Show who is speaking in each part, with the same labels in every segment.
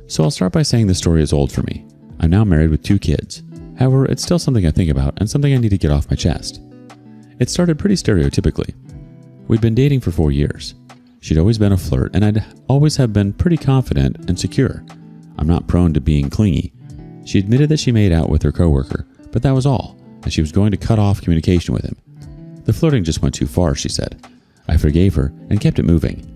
Speaker 1: So I'll start by saying this story is old for me. I'm now married with 2 kids. However, it's still something I think about and something I need to get off my chest. It started pretty stereotypically. We'd been dating for 4 years. She'd always been a flirt, and I'd always have been pretty confident and secure. I'm not prone to being clingy. She admitted that she made out with her coworker, but that was all, and she was going to cut off communication with him. The flirting just went too far, she said. I forgave her and kept it moving.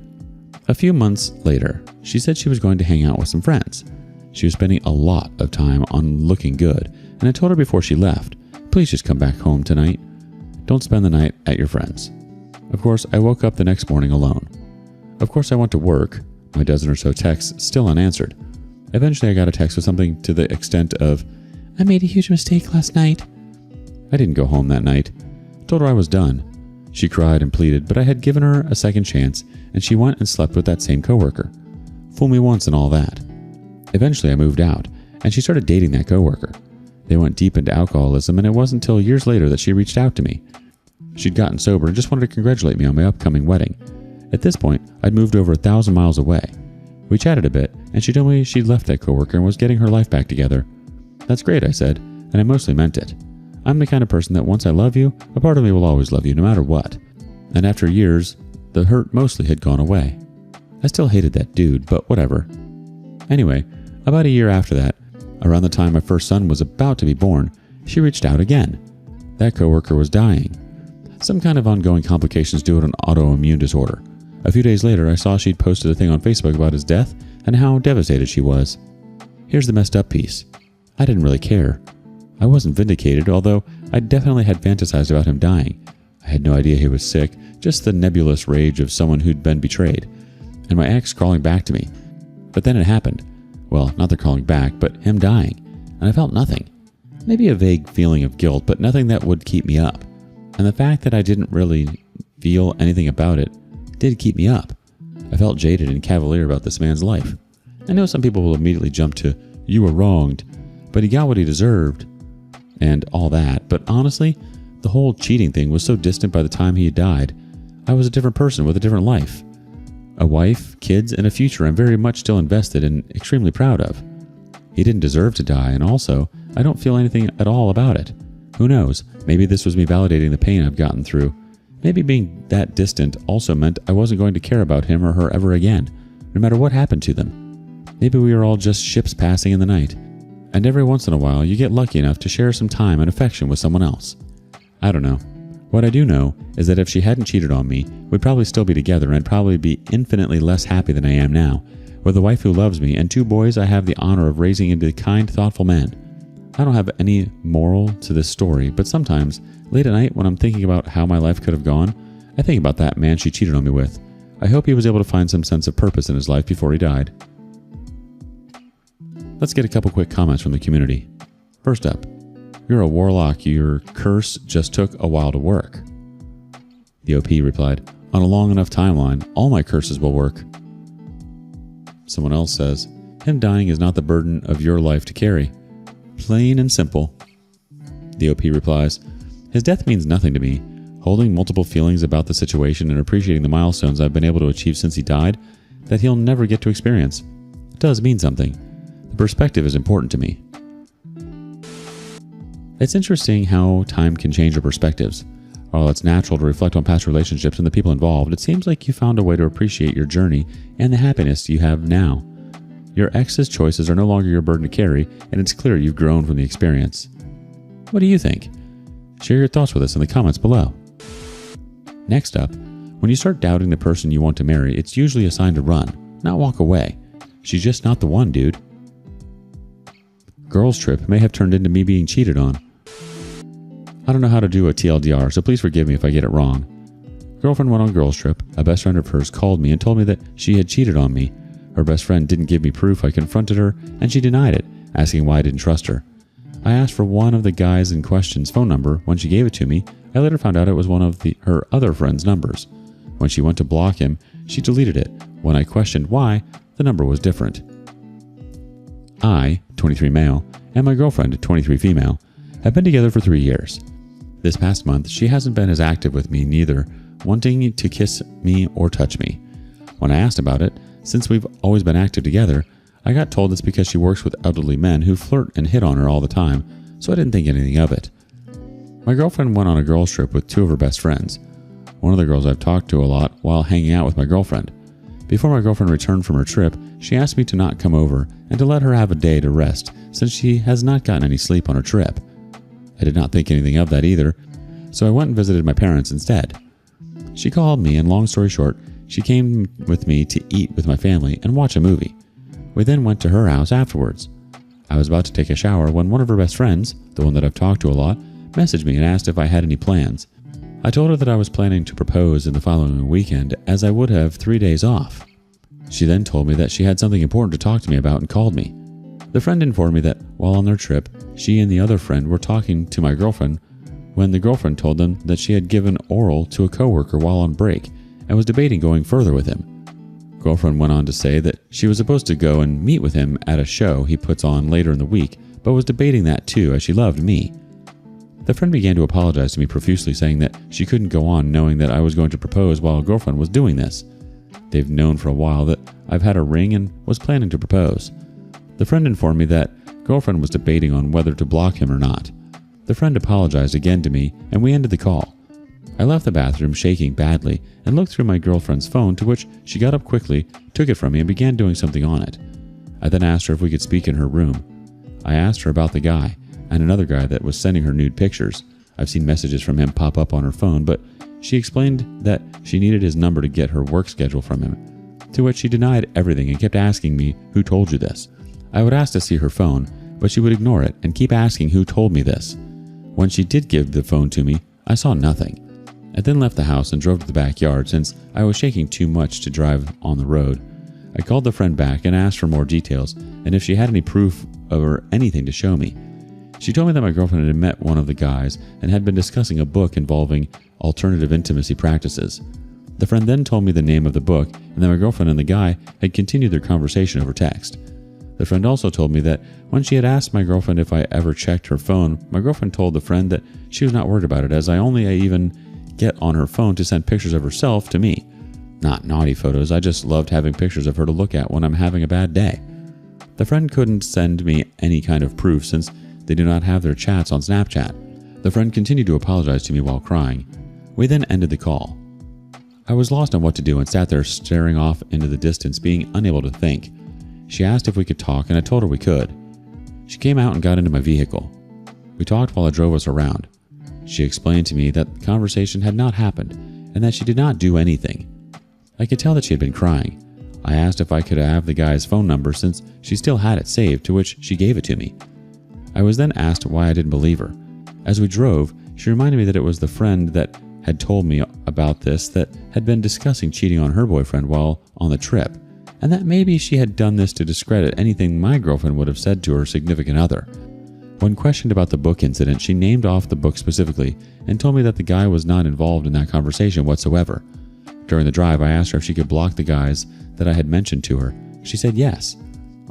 Speaker 1: A few months later, she said she was going to hang out with some friends. She was spending a lot of time on looking good, and I told her before she left, please just come back home tonight. Don't spend the night at your friends. Of course, I woke up the next morning alone. Of course, I went to work, my dozen or so texts still unanswered. Eventually, I got a text with something to the extent of, I made a huge mistake last night. I didn't go home that night. Told her I was done. She cried and pleaded, but I had given her a second chance, and she went and slept with that same coworker. Fool me once and all that. Eventually, I moved out, and she started dating that coworker. They went deep into alcoholism, and it wasn't until years later that she reached out to me. She'd gotten sober and just wanted to congratulate me on my upcoming wedding. At this point, I'd moved over 1,000 miles away. We chatted a bit, and she told me she'd left that coworker and was getting her life back together. That's great, I said, and I mostly meant it. I'm the kind of person that once I love you, a part of me will always love you no matter what. And after years, the hurt mostly had gone away. I still hated that dude, but whatever. Anyway, about a year after that, around the time my first son was about to be born, she reached out again. That coworker was dying. Some kind of ongoing complications due to an autoimmune disorder. A few days later, I saw she'd posted a thing on Facebook about his death and how devastated she was. Here's the messed up piece. I didn't really care. I wasn't vindicated, although I definitely had fantasized about him dying. I had no idea he was sick, just the nebulous rage of someone who'd been betrayed, and my ex crawling back to me. But then it happened. Well, not the crawling back, but him dying, and I felt nothing. Maybe a vague feeling of guilt, but nothing that would keep me up. And the fact that I didn't really feel anything about it did keep me up. I felt jaded and cavalier about this man's life. I know some people will immediately jump to, you were wronged, but he got what he deserved, and all that. But honestly, the whole cheating thing was so distant by the time he had died. I was a different person with a different life. A wife, kids, and a future I'm very much still invested and extremely proud of. He didn't deserve to die, and also, I don't feel anything at all about it. Who knows, maybe this was me validating the pain I've gotten through. Maybe being that distant also meant I wasn't going to care about him or her ever again, no matter what happened to them. Maybe we were all just ships passing in the night, and every once in a while you get lucky enough to share some time and affection with someone else. I don't know. What I do know is that if she hadn't cheated on me, we'd probably still be together and I'd probably be infinitely less happy than I am now, with a wife who loves me and 2 boys I have the honor of raising into kind, thoughtful men. I don't have any moral to this story, but sometimes, late at night when I'm thinking about how my life could have gone, I think about that man she cheated on me with. I hope he was able to find some sense of purpose in his life before he died. Let's get a couple quick comments from the community. First up, you're a warlock, your curse just took a while to work. The OP replied, on a long enough timeline, all my curses will work. Someone else says, him dying is not the burden of your life to carry. Plain and simple. The OP replies, his death means nothing to me. Holding multiple feelings about the situation and appreciating the milestones I've been able to achieve since he died that he'll never get to experience. It does mean something. The perspective is important to me. It's interesting how time can change our perspectives. While it's natural to reflect on past relationships and the people involved, it seems like you found a way to appreciate your journey and the happiness you have now. Your ex's choices are no longer your burden to carry, and it's clear you've grown from the experience. What do you think? Share your thoughts with us in the comments below. Next up, when you start doubting the person you want to marry, it's usually a sign to run, not walk away. She's just not the one, dude. Girls' trip may have turned into me being cheated on. I don't know how to do a TLDR, so please forgive me if I get it wrong. Girlfriend went on girls' trip. A best friend of hers called me and told me that she had cheated on me. Her best friend didn't give me proof. I confronted her, and she denied it, asking why I didn't trust her. I asked for one of the guys in question's phone number. When she gave it to me, I later found out it was one of her other friend's numbers. When she went to block him, she deleted it. When I questioned why, the number was different. I, 23 male, and my girlfriend, 23 female, have been together for 3 years. This past month, she hasn't been as active with me, neither wanting to kiss me or touch me. When I asked about it, since we've always been active together, I got told it's because she works with elderly men who flirt and hit on her all the time, so I didn't think anything of it. My girlfriend went on a girls' trip with two of her best friends. One of the girls I've talked to a lot while hanging out with my girlfriend. Before my girlfriend returned from her trip, she asked me to not come over and to let her have a day to rest since she has not gotten any sleep on her trip. I did not think anything of that either, so I went and visited my parents instead. She called me, and long story short, she came with me to eat with my family and watch a movie. We then went to her house afterwards. I was about to take a shower when one of her best friends, the one that I've talked to a lot, messaged me and asked if I had any plans. I told her that I was planning to propose in the following weekend as I would have 3 days off. She then told me that she had something important to talk to me about and called me. The friend informed me that while on their trip, she and the other friend were talking to my girlfriend when the girlfriend told them that she had given oral to a coworker while on break and was debating going further with him. Girlfriend went on to say that she was supposed to go and meet with him at a show he puts on later in the week, but was debating that too as she loved me. The friend began to apologize to me profusely, saying that she couldn't go on knowing that I was going to propose while girlfriend was doing this. They've known for a while that I've had a ring and was planning to propose. The friend informed me that girlfriend was debating on whether to block him or not. The friend apologized again to me, and we ended the call. I left the bathroom shaking badly and looked through my girlfriend's phone, to which she got up quickly, took it from me, and began doing something on it. I then asked her if we could speak in her room. I asked her about the guy, and another guy that was sending her nude pictures. I've seen messages from him pop up on her phone, but she explained that she needed his number to get her work schedule from him, to which she denied everything and kept asking me, "Who told you this?" I would ask to see her phone, but she would ignore it and keep asking who told me this. When she did give the phone to me, I saw nothing. I then left the house and drove to the backyard since I was shaking too much to drive on the road. I called the friend back and asked for more details and if she had any proof or anything to show me. She told me that my girlfriend had met one of the guys and had been discussing a book involving alternative intimacy practices. The friend then told me the name of the book and that my girlfriend and the guy had continued their conversation over text. The friend also told me that when she had asked my girlfriend if I ever checked her phone, my girlfriend told the friend that she was not worried about it as I even get on her phone to send pictures of herself to me. Not naughty photos, I just loved having pictures of her to look at when I'm having a bad day. The friend couldn't send me any kind of proof since they do not have their chats on Snapchat. The friend continued to apologize to me while crying. We then ended the call. I was lost on what to do and sat there staring off into the distance, being unable to think. She asked if we could talk, and I told her we could. She came out and got into my vehicle. We talked while I drove us around. She explained to me that the conversation had not happened and that she did not do anything. I could tell that she had been crying. I asked if I could have the guy's phone number since she still had it saved, to which she gave it to me. I was then asked why I didn't believe her. As we drove, she reminded me that it was the friend that had told me about this that had been discussing cheating on her boyfriend while on the trip, and that maybe she had done this to discredit anything my girlfriend would have said to her significant other. When questioned about the book incident, she named off the book specifically and told me that the guy was not involved in that conversation whatsoever. During the drive, I asked her if she could block the guys that I had mentioned to her. She said yes.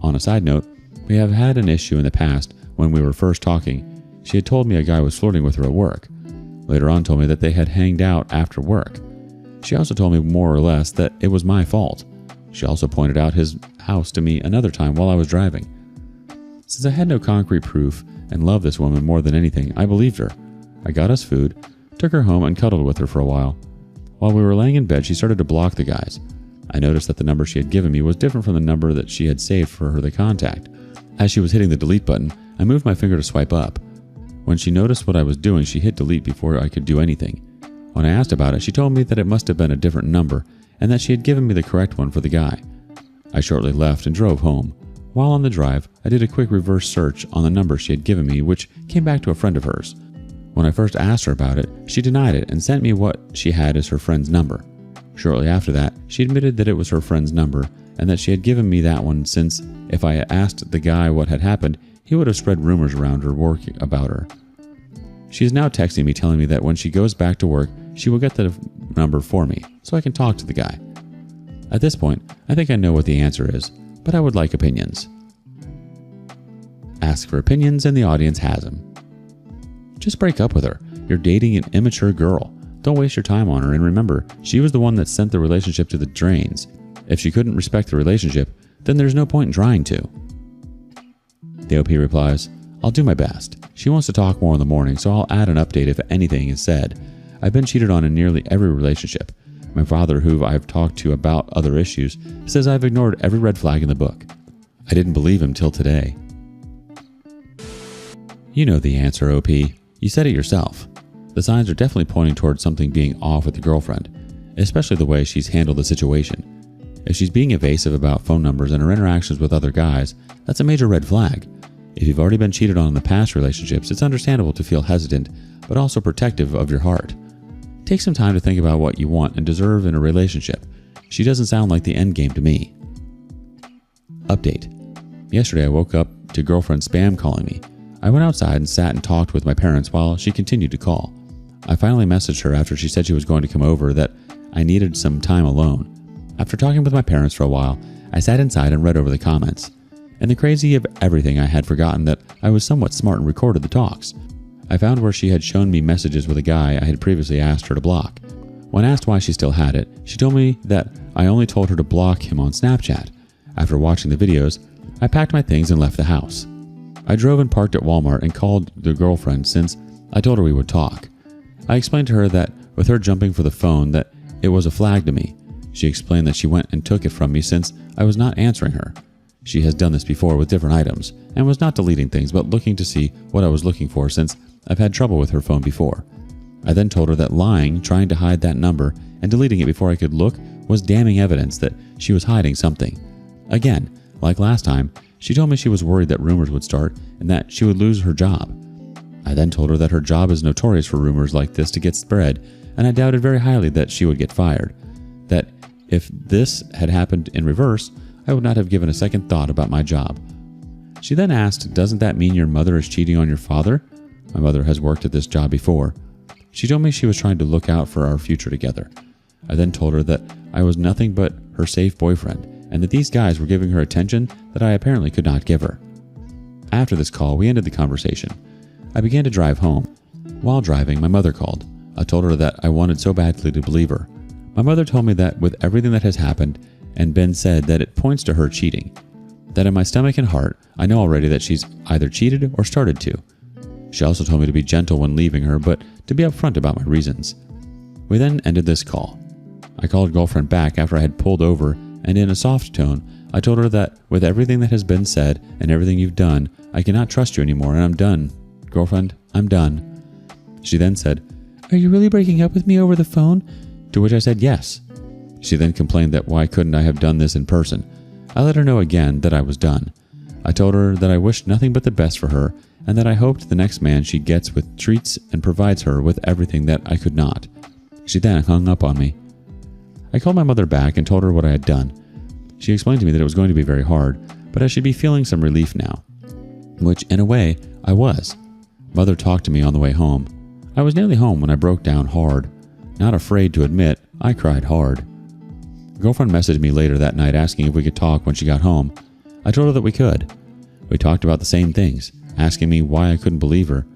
Speaker 1: On a side note, we have had an issue in the past. When we were first talking, she had told me a guy was flirting with her at work. Later on told me that they had hanged out after work. She also told me more or less that it was my fault. She also pointed out his house to me another time while I was driving. Since I had no concrete proof and loved this woman more than anything, I believed her. I got us food, took her home, and cuddled with her for a while. While we were laying in bed, she started to block the guys. I noticed that the number she had given me was different from the number that she had saved for her to contact. As she was hitting the delete button, I moved my finger to swipe up. When she noticed what I was doing, she hit delete before I could do anything. When I asked about it, she told me that it must have been a different number and that she had given me the correct one for the guy. I shortly left and drove home. While on the drive, I did a quick reverse search on the number she had given me, which came back to a friend of hers. When I first asked her about it, she denied it and sent me what she had as her friend's number. Shortly after that, she admitted that it was her friend's number and that she had given me that one since if I asked the guy what had happened, he would have spread rumors around her work about her. She is now texting me telling me that when she goes back to work, she will get the number for me so I can talk to the guy. At this point, I think I know what the answer is, but I would like opinions. Ask for opinions and the audience has them. Just break up with her. You're dating an immature girl. Don't waste your time on her, and remember, she was the one that sent the relationship to the drains. If she couldn't respect the relationship, then there's no point in trying to. The OP replies, I'll do my best. She wants to talk more in the morning, so I'll add an update if anything is said. I've been cheated on in nearly every relationship. My father, who I've talked to about other issues, says I've ignored every red flag in the book. I didn't believe him till today. You know the answer, OP. You said it yourself. The signs are definitely pointing towards something being off with the girlfriend, especially the way she's handled the situation. If she's being evasive about phone numbers and her interactions with other guys, that's a major red flag. If you've already been cheated on in the past relationships, it's understandable to feel hesitant, but also protective of your heart. Take some time to think about what you want and deserve in a relationship. She doesn't sound like the end game to me. Update. Yesterday I woke up to girlfriend spam calling me. I went outside and sat and talked with my parents while she continued to call. I finally messaged her after she said she was going to come over that I needed some time alone. After talking with my parents for a while, I sat inside and read over the comments. In the crazy of everything, I had forgotten that I was somewhat smart and recorded the talks. I found where she had shown me messages with a guy I had previously asked her to block. When asked why she still had it, she told me that I only told her to block him on Snapchat. After watching the videos, I packed my things and left the house. I drove and parked at Walmart and called the girlfriend since I told her we would talk. I explained to her that with her jumping for the phone that it was a flag to me. She explained that she went and took it from me since I was not answering her. She has done this before with different items and was not deleting things but looking to see what I was looking for since I've had trouble with her phone before. I then told her that lying, trying to hide that number, and deleting it before I could look was damning evidence that she was hiding something. Again, like last time, she told me she was worried that rumors would start and that she would lose her job. I then told her that her job is notorious for rumors like this to get spread, and I doubted very highly that she would get fired. That if this had happened in reverse, I would not have given a second thought about my job. She then asked, doesn't that mean your mother is cheating on your father? My mother has worked at this job before. She told me she was trying to look out for our future together. I then told her that I was nothing but her safe boyfriend, and that these guys were giving her attention that I apparently could not give her. After this call, we ended the conversation. I began to drive home. While driving, my mother called. I told her that I wanted so badly to believe her. My mother told me that with everything that has happened and been said, that it points to her cheating. That in my stomach and heart, I know already that she's either cheated or started to. She also told me to be gentle when leaving her, but to be upfront about my reasons. We then ended this call. I called girlfriend back after I had pulled over, and in a soft tone, I told her that with everything that has been said and everything you've done, I cannot trust you anymore and I'm done. Girlfriend, I'm done. She then said, are you really breaking up with me over the phone? To which I said yes. She then complained that why couldn't I have done this in person. I let her know again that I was done. I told her that I wished nothing but the best for her and that I hoped the next man she gets with treats and provides her with everything that I could not. She then hung up on me. I called my mother back and told her what I had done. She explained to me that it was going to be very hard, but I should be feeling some relief now. Which, in a way, I was. Mother talked to me on the way home. I was nearly home when I broke down hard. Not afraid to admit, I cried hard. Girlfriend messaged me later that night asking if we could talk when she got home. I told her that we could. We talked about the same things, asking me why I couldn't believe her.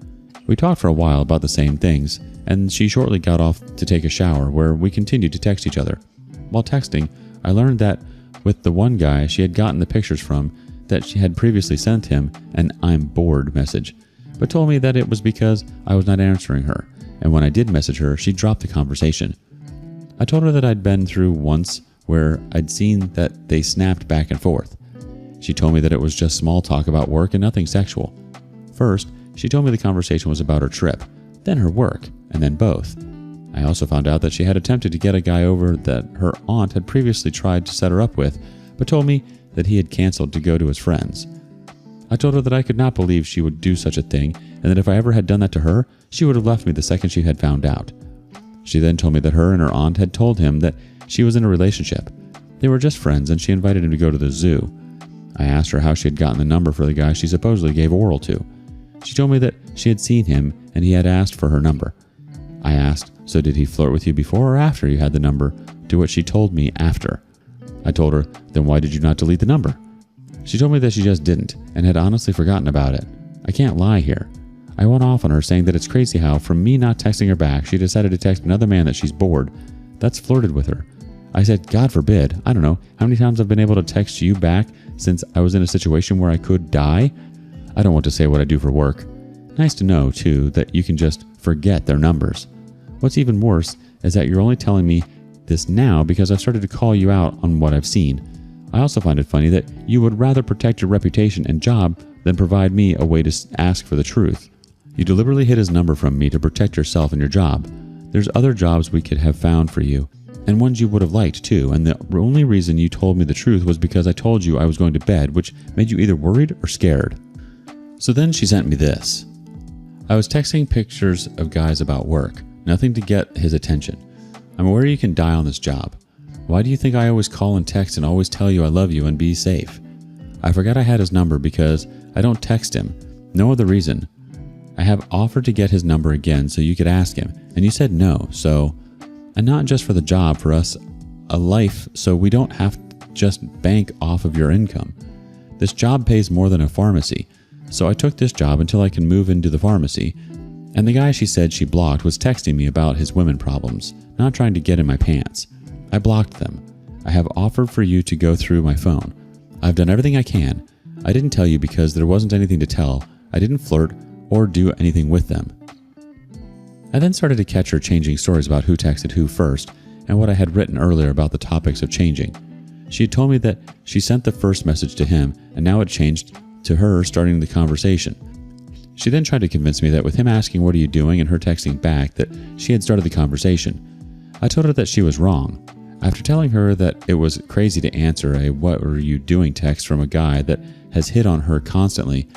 Speaker 1: We talked for a while about the same things, and she shortly got off to take a shower where we continued to text each other. While texting, I learned that with the one guy she had gotten the pictures from, that she had previously sent him an "I'm bored" message, but told me that it was because I was not answering her, and when I did message her, she dropped the conversation. I told her that I'd been through once where I'd seen that they snapped back and forth. She told me that it was just small talk about work and nothing sexual. First, she told me the conversation was about her trip, then her work, and then both. I also found out that she had attempted to get a guy over that her aunt had previously tried to set her up with, but told me that he had canceled to go to his friends. I told her that I could not believe she would do such a thing, and that if I ever had done that to her, she would have left me the second she had found out. She then told me that her and her aunt had told him that she was in a relationship. They were just friends, and she invited him to go to the zoo. I asked her how she had gotten the number for the guy she supposedly gave oral to. She told me that she had seen him and he had asked for her number. I asked, so did he flirt with you before or after you had the number? To which she told me after. I told her, then why did you not delete the number? She told me that she just didn't and had honestly forgotten about it. I can't lie here. I went off on her saying that it's crazy how, from me not texting her back, she decided to text another man that she's bored. That's flirted with her. I said, God forbid. I don't know how many times I've been able to text you back since I was in a situation where I could die. I don't want to say what I do for work. Nice to know, too, that you can just forget their numbers. What's even worse is that you're only telling me this now because I've started to call you out on what I've seen. I also find it funny that you would rather protect your reputation and job than provide me a way to ask for the truth. You deliberately hid his number from me to protect yourself and your job. There's other jobs we could have found for you, and ones you would have liked too, and the only reason you told me the truth was because I told you I was going to bed, which made you either worried or scared. So then she sent me this. I was texting pictures of guys about work, nothing to get his attention. I'm aware you can die on this job. Why do you think I always call and text and always tell you I love you and be safe? I forgot I had his number because I don't text him. No other reason. I have offered to get his number again so you could ask him, and you said no, so... And not just for the job, for us, a life, so we don't have to just bank off of your income. This job pays more than a pharmacy, so I took this job until I can move into the pharmacy. And the guy she said she blocked was texting me about his women problems, not trying to get in my pants. I blocked them. I have offered for you to go through my phone. I've done everything I can. I didn't tell you because there wasn't anything to tell. I didn't flirt or do anything with them. I then started to catch her changing stories about who texted who first and what I had written earlier about the topics of changing. She had told me that she sent the first message to him and now it changed to her starting the conversation. She then tried to convince me that with him asking what are you doing and her texting back that she had started the conversation. I told her that she was wrong. After telling her that it was crazy to answer a what were you doing text from a guy that has hit on her constantly,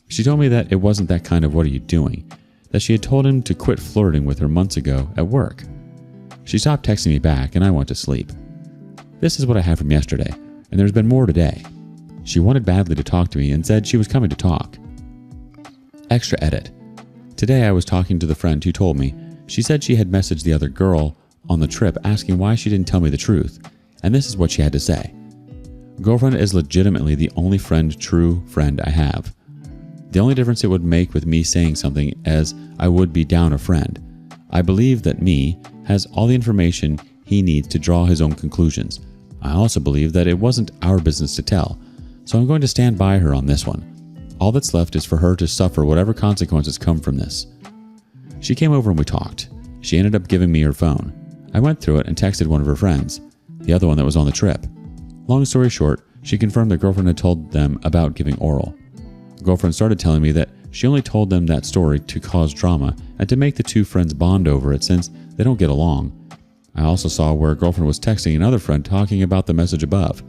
Speaker 1: she told me that it wasn't that kind of what are you doing, that she had told him to quit flirting with her months ago at work. She stopped texting me back and I went to sleep. This is what I had from yesterday, and there's been more today. She wanted badly to talk to me and said she was coming to talk. Extra edit. Today I was talking to the friend who told me she said she had messaged the other girl on the trip asking why she didn't tell me the truth, and this is what she had to say. Girlfriend is legitimately the only true friend I have. The only difference it would make with me saying something as I would be down a friend. I believe that me has all the information he needs to draw his own conclusions. I also believe that it wasn't our business to tell, so I'm going to stand by her on this one. All that's left is for her to suffer whatever consequences come from this. She came over and we talked. She ended up giving me her phone. I went through it and texted one of her friends, the other one that was on the trip. Long story short, she confirmed that girlfriend had told them about giving oral. Girlfriend started telling me that she only told them that story to cause drama and to make the two friends bond over it since they don't get along. I also saw where girlfriend was texting another friend talking about the message above.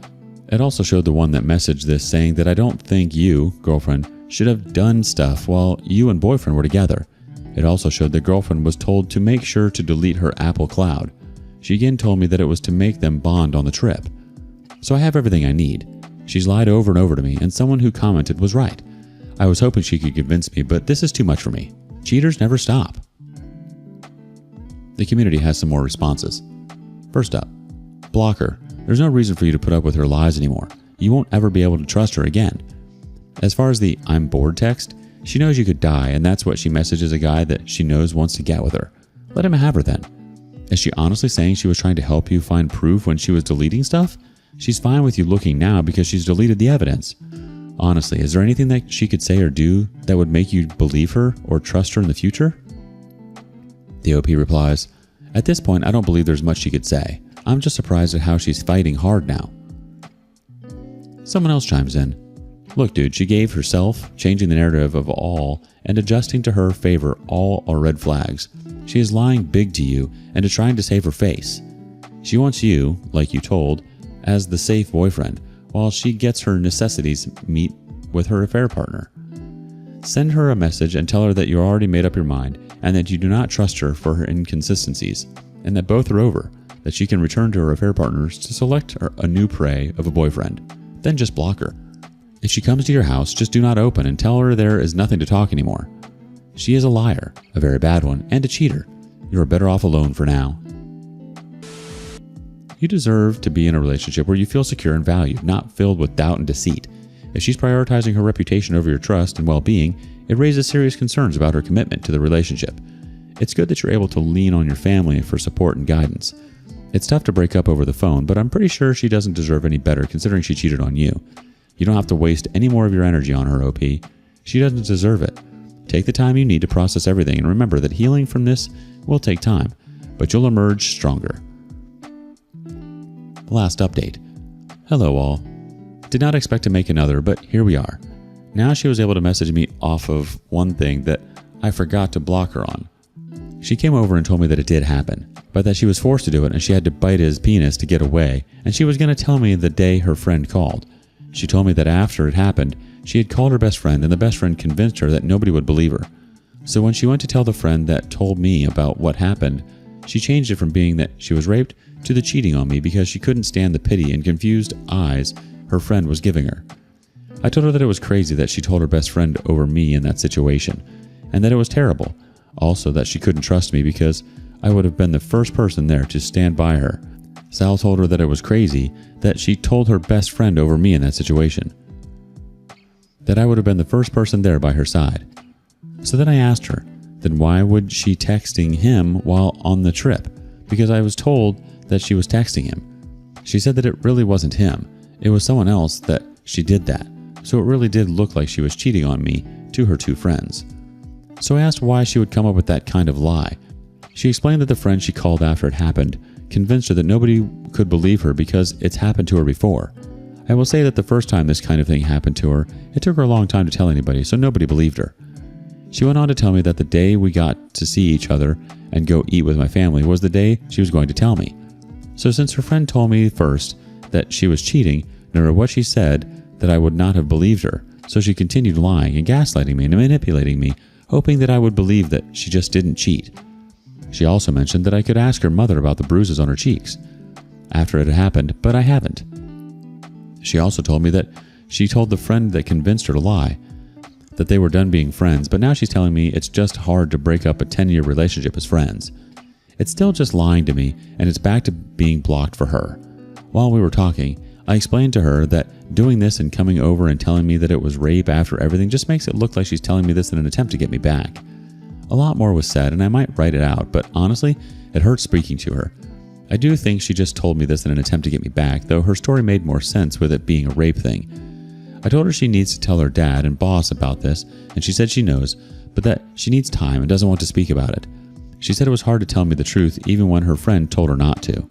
Speaker 1: It also showed the one that messaged this saying that I don't think you, girlfriend, should have done stuff while you and boyfriend were together. It also showed that girlfriend was told to make sure to delete her Apple Cloud. She again told me that it was to make them bond on the trip. So I have everything I need. She's lied over and over to me, and someone who commented was right. I was hoping she could convince me, but this is too much for me. Cheaters never stop. The community has some more responses. First up, block her. There's no reason for you to put up with her lies anymore. You won't ever be able to trust her again. As far as the I'm bored text, she knows you could die, and that's what she messages a guy that she knows wants to get with her. Let him have her then. Is she honestly saying she was trying to help you find proof when she was deleting stuff? She's fine with you looking now because she's deleted the evidence. Honestly, is there anything that she could say or do that would make you believe her or trust her in the future? The OP replies, at this point, I don't believe there's much she could say. I'm just surprised at how she's fighting hard now. Someone else chimes in. Look, dude, she gave herself, changing the narrative of all and adjusting to her favor all are red flags. She is lying big to you and is trying to save her face. She wants you, like you told, as the safe boyfriend, while she gets her necessities meet with her affair partner. Send her a message and tell her that you already made up your mind and that you do not trust her for her inconsistencies, and that both are over, that she can return to her affair partners to select a new prey of a boyfriend. Then just block her. If she comes to your house, just do not open and tell her there is nothing to talk anymore. She is a liar, a very bad one, and a cheater. You are better off alone for now. You deserve to be in a relationship where you feel secure and valued, not filled with doubt and deceit. If she's prioritizing her reputation over your trust and well-being, it raises serious concerns about her commitment to the relationship. It's good that you're able to lean on your family for support and guidance. It's tough to break up over the phone, but I'm pretty sure she doesn't deserve any better considering she cheated on you. You don't have to waste any more of your energy on her, OP. She doesn't deserve it. Take the time you need to process everything, and remember that healing from this will take time, but you'll emerge stronger. Last update. Hello all. Did not expect to make another, but here we are. Now she was able to message me off of one thing that I forgot to block her on. She came over and told me that it did happen, but that she was forced to do it and she had to bite his penis to get away, and she was going to tell me the day her friend called. She told me that after it happened, she had called her best friend and the best friend convinced her that nobody would believe her. So when she went to tell the friend that told me about what happened, she changed it from being that she was raped to the cheating on me because she couldn't stand the pity and confused eyes her friend was giving her. I told her that it was crazy that she told her best friend over me in that situation, and that it was terrible. Also that she couldn't trust me because I would have been the first person there to stand by her. Sal told her that it was crazy that she told her best friend over me in that situation. That I would have been the first person there by her side. So then I asked her, then why would she texting him while on the trip? Because I was told that she was texting him. She said that it really wasn't him. It was someone else that she did that. So it really did look like she was cheating on me to her two friends. So I asked why she would come up with that kind of lie. She explained that the friend she called after it happened convinced her that nobody could believe her because it's happened to her before. I will say that the first time this kind of thing happened to her, it took her a long time to tell anybody, so nobody believed her. She went on to tell me that the day we got to see each other and go eat with my family was the day she was going to tell me. So since her friend told me first that she was cheating, no matter what she said, that I would not have believed her, so she continued lying and gaslighting me and manipulating me, hoping that I would believe that she just didn't cheat. She also mentioned that I could ask her mother about the bruises on her cheeks after it had happened, but I haven't. She also told me that she told the friend that convinced her to lie, that they were done being friends, but now she's telling me it's just hard to break up a 10-year relationship as friends. It's still just lying to me, and it's back to being blocked for her. While we were talking, I explained to her that doing this and coming over and telling me that it was rape after everything just makes it look like she's telling me this in an attempt to get me back. A lot more was said, and I might write it out, but honestly, it hurts speaking to her. I do think she just told me this in an attempt to get me back, though her story made more sense with it being a rape thing. I told her she needs to tell her dad and boss about this, and she said she knows, but that she needs time and doesn't want to speak about it. She said it was hard to tell me the truth even when her friend told her not to.